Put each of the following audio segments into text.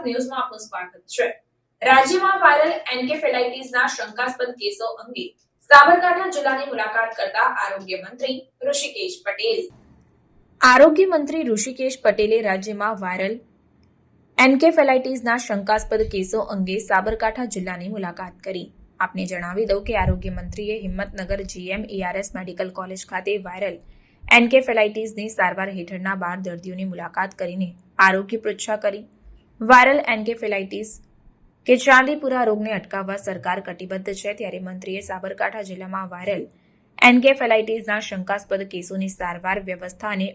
ગુજરાત ન્યૂઝમાં આપનું સ્વાગત છે। રાજ્યમાં વાયરલ એન્કેફેલાઇટિસના શંકાસ્પદ કેસો અંગે સાબરકાંઠા જિલ્લાની મુલાકાત કરતા આરોગ્ય મંત્રી ઋષિકેશ પટેલ। આરોગ્ય મંત્રી ઋષિકેશ પટેલે રાજ્યમાં વાયરલ એન્કેફેલાઇટિસના શંકાસ્પદ કેસો અંગે સાબરકાંઠા જિલ્લાની મુલાકાત કરી। આપને જણાવી દઉં કે આરોગ્ય મંત્રીએ હિંમતનગર GMERS મેડિકલ કોલેજ ખાતે વાયરલ એન્કેફેલાઇટિસની સારવાર હેઠળના 12 દર્દીઓની મુલાકાત કરીને આરોગ્ય પરીક્ષા કરી। વાયરલ એન્કેફેલાઇટિસ કે ચાંદીપુરા રોગને અટકાવવા સરકાર કટિબદ્ધ છે, ત્યારે મંત્રીએ સાબરકાંઠા જિલ્લામાં વાયરલ એન્કેફેલાઇટિસના શંકાસ્પદ કેસોની સારવાર વ્યવસ્થા અને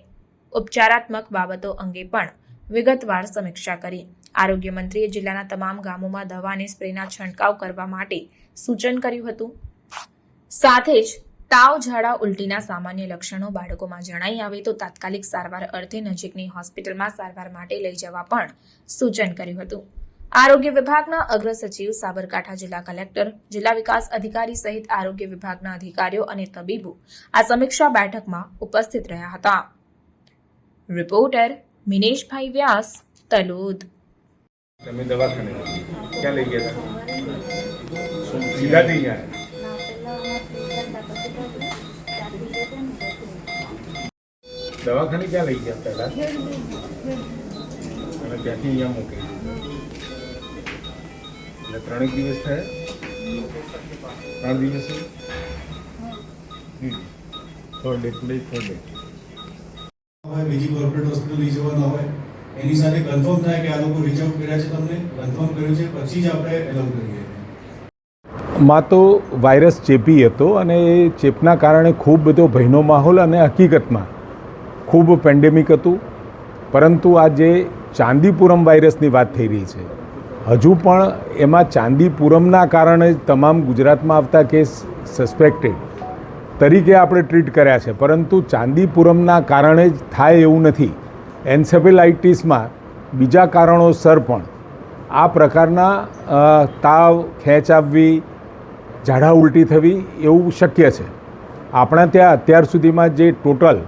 ઉપચારાત્મક બાબતો અંગે પણ વિગતવાર સમીક્ષા કરી। આરોગ્ય મંત્રીએ જિલ્લાના તમામ ગામોમાં દવા અને સ્પ્રેના છંટકાવ કરવા માટે સૂચન કર્યું હતું। સાથે જ તાવ, ઝાડા, ઉલટીના સામાન્ય લક્ષણો બાળકોમાં જણાઈ આવે તો તાત્કાલિક સારવાર અર્થે નજીકની હોસ્પિટલમાં સારવાર માટે લઈ જવા પણ સૂચન કર્યું હતું। આરોગ્ય વિભાગના અગ્ર સચિવ, સાબરકાંઠા જિલ્લા કલેક્ટર, જિલ્લા વિકાસ અધિકારી સહિત આરોગ્ય વિભાગના અધિકારીઓ અને તબીબો આ સમીક્ષા બેઠકમાં ઉપસ્થિત રહ્યા હતા। રિપોર્ટર મિનેશભાઈ વ્યાસ, તલોદ। તમે દવાખાને ક્યાં લઈ ગયા હતા? સીધા થઈ ગયા? દવાખાને ક્યાં લઈ ગયા પહેલા? અને ત્યાંથી અહીંયા મોકલી એટલે 3 દિવસ થયા? 3 દિવસ બીજી કોર્પોરેટ હોસ્પિટલ લઈ જવાના હોય એની સાથે કન્ફર્મ થાય કે આ લોકો રીચ આઉટ કર્યા છે, તમને કન્ફર્મ કર્યું છે, પછી જ આપણે એલાઉ કરીએ। માં તો વાયરસ ચેપી હતો અને એ ચેપના કારણે ખૂબ બધો ભયનો માહોલ અને હકીકતમાં ખૂબ પેન્ડેમિક હતું, પરંતુ આ જે ચાંદીપુરમ વાયરસની વાત થઈ રહી છે, હજુ પણ એમાં ચાંદીપુરમના કારણે તમામ ગુજરાતમાં આવતા કેસ સસ્પેક્ટેડ તરીકે આપણે ટ્રીટ કર્યા છે, પરંતુ ચાંદીપુરમના કારણે જ થાય એવું નથી। એન્સેફેલાઇટિસમાં બીજા કારણોસર પણ આ પ્રકારના તાવ, ખેંચ આવવી, ઝાડા ઉલટી થવી એવું શક્ય છે। આપણા ત્યાં અત્યાર સુધીમાં જે ટોટલ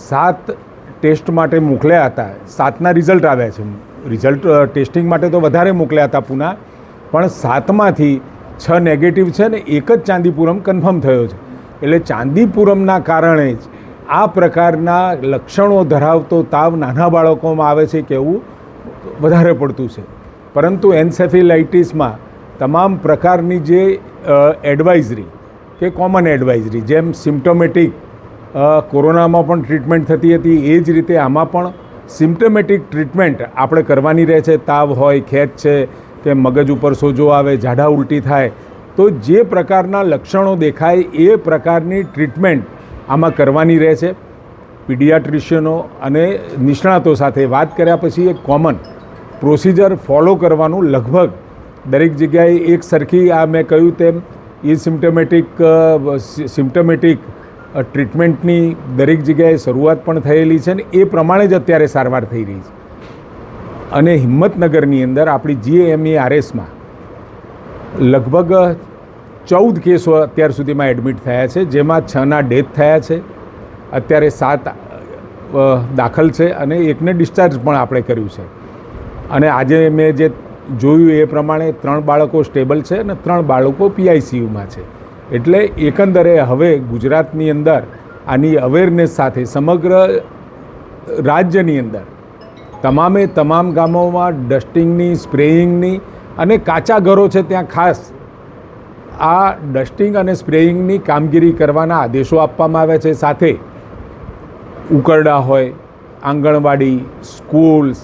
7 ટેસ્ટ માટે મોકલ્યા હતા, 7ના રિઝલ્ટ આવ્યા છે। રિઝલ્ટ ટેસ્ટિંગ માટે તો વધારે મોકલ્યા હતા પુના, પણ 7માંથી 6 નેગેટિવ છે ને એક જ ચાંદીપુરમ કન્ફર્મ થયો છે। એટલે ચાંદીપુરમના કારણે જ આ પ્રકારના લક્ષણો ધરાવતો તાવ નાના બાળકોમાં આવે છે કે એવું વધારે પડતું છે, પરંતુ એન્સેફેલાઇટિસમાં તમામ પ્રકારની જે એડવાઇઝરી કે કોમન એડવાઇઝરી, જેમ સિમ્પ્ટોમેટિક કોરોનામાં પણ ટ્રીટમેન્ટ થતી હતી, એ જ રીતે આમાં પણ સિમ્પ્ટોમેટિક ટ્રીટમેન્ટ આપણે કરવાની રહે છે। તાવ હોય, ખેંચ છે કે મગજ ઉપર સોજો આવે, ઝાડા ઉલટી થાય, તો જે પ્રકારના લક્ષણો દેખાય એ પ્રકારની ટ્રીટમેન્ટ આમાં કરવાની રહે છે। પીડિયાટ્રિશિયનો અને નિષ્ણાતો સાથે વાત કર્યા પછી એક કોમન પ્રોસિજર ફોલો કરવાનું લગભગ દરેક જગ્યાએ એક સરખી, આ મેં કહ્યું તેમ એ સિમ્પ્ટોમેટિક ટ્રીટમેન્ટની દરેક જગ્યાએ શરૂઆત પણ થયેલી છે ને એ પ્રમાણે જ અત્યારે સારવાર થઈ રહી છે। અને હિંમતનગરની અંદર આપણી GMERSમાં લગભગ 14 કેસો અત્યાર સુધીમાં એડમિટ થયા છે, જેમાં 6ના ડેથ થયા છે, અત્યારે 7 દાખલ છે અને એકને ડિસ્ચાર્જ પણ આપણે કર્યું છે। અને આજે મેં જે જોયું એ પ્રમાણે 3 બાળકો સ્ટેબલ છે અને 3 બાળકો PICUમાં છે। એટલે એકંદરે હવે ગુજરાતની અંદર આની અવેરનેસ સાથે સમગ્ર રાજ્યની અંદર તમામ ગામોમાં ડસ્ટિંગની, સ્પ્રેઇંગની અને કાચા ઘરો છે ત્યાં ખાસ આ ડસ્ટિંગ અને સ્પ્રેઇંગની કામગીરી કરવાના આદેશો આપવામાં આવ્યા છે। સાથે ઉકરડા હોય, આંગણવાડી, સ્કૂલ્સ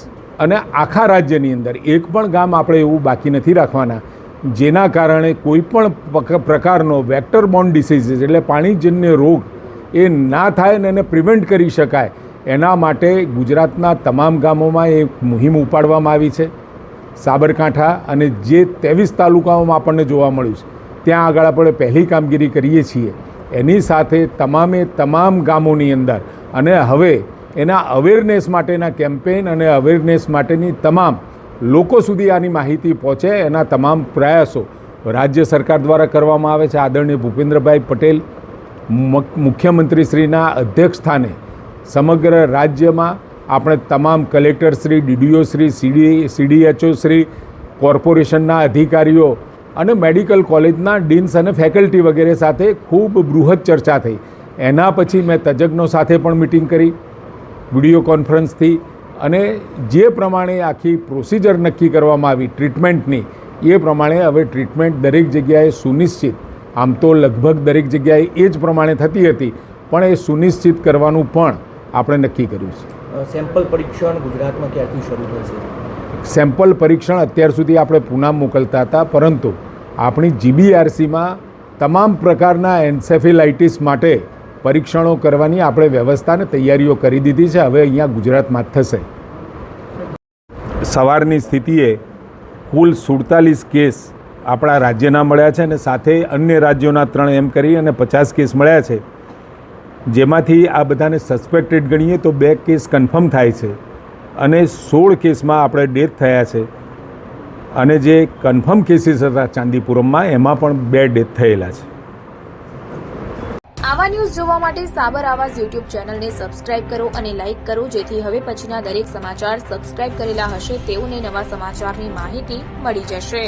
અને આખા રાજ્યની અંદર એક પણ ગામ આપણે એવું બાકી નથી રાખવાના જેના કારણે કોઈ પણ પ્રકારનો વેક્ટર બોર્ન ડિસીઝીસ એટલે પાણીજન્ય રોગ એ ના થાય ને એને પ્રિવેન્ટ કરી શકાય, એના માટે ગુજરાતના તમામ ગામોમાં એક મુહિમ ઉપાડવામાં આવી છે। સાબરકાંઠા અને જે 23 તાલુકાઓમાં આપણને જોવા મળ્યું છે ત્યાં આગળ આપણે પહેલી કામગીરી કરીએ છીએ। એની સાથે તમામ ગામોની અંદર અને હવે એના અવેરનેસ માટેના કેમ્પેઇન અને અવેરનેસ માટેની તમામ લોકો સુધી આની માહિતી પહોંચે એના તમામ પ્રયાસો રાજ્ય સરકાર દ્વારા કરવામાં આવે છે। આદરણીય ભૂપેન્દ્રભાઈ પટેલ મુખ્યમંત્રીશ્રીના અધ્યક્ષ સ્થાને સમગ્ર રાજ્યમાં આપણે તમામ કલેક્ટરશ્રી, ડીડીઓશ્રી, સીડીએચઓશ્રી, કોર્પોરેશનના અધિકારીઓ અને મેડિકલ કોલેજના ડીન્સ અને ફેકલ્ટી વગેરે સાથે ખૂબ બૃહદ ચર્ચા થઈ. એના પછી મેં તજજ્ઞો સાથે પણ મિટિંગ કરી વિડીયો કોન્ફરન્સથી, અને જે પ્રમાણે આખી પ્રોસિજર નક્કી કરવામાં આવી ટ્રીટમેન્ટની, એ પ્રમાણે હવે ટ્રીટમેન્ટ દરેક જગ્યાએ સુનિશ્ચિત, આમ તો લગભગ દરેક જગ્યાએ એ જ પ્રમાણે થતી હતી, પણ એ સુનિશ્ચિત કરવાનું પણ આપણે નક્કી કર્યું છે. સેમ્પલ પરીક્ષણ ગુજરાતમાં ક્યારથી શરૂ થશે? સેમ્પલ પરીક્ષણ અત્યાર સુધી આપણે પૂના મોકલતા હતા, પરંતુ આપણી જીબીઆરસીમાં તમામ પ્રકારના એન્સેફેલાઇટિસ માટે પરીક્ષણો કરવાની આપણે વ્યવસ્થા અને તૈયારીઓ કરી દીધી છે. હવે અહીંયા ગુજરાતમાં જ થશે. સવારની સ્થિતિએ કુલ 47 કેસ આપણા રાજ્યના મળ્યા છે અને સાથે અન્ય રાજ્યોના 3 એમ કરી અને 50 કેસ મળ્યા છે, જેમાંથી આ બધાને સસ્પેક્ટેડ ગણીએ તો 2 કેસ કન્ફર્મ થાય છે અને 16 કેસમાં આપણે ડેથ થયા છે. અને જે કન્ફર્મ કેસીસ હતા ચાંદીપુરમમાં, એમાં પણ 2 ડેથ થયેલા છે. આવા ન્યૂઝ જોવા માટે સાબર આવાઝ યુટ્યુબ ચેનલને સબસ્ક્રાઇબ કરો અને લાઇક કરો, જેથી હવે પછીના દરેક સમાચાર સબસ્ક્રાઇબ કરેલા હશે તેઓને નવા સમાચારની માહિતી મળી જશે.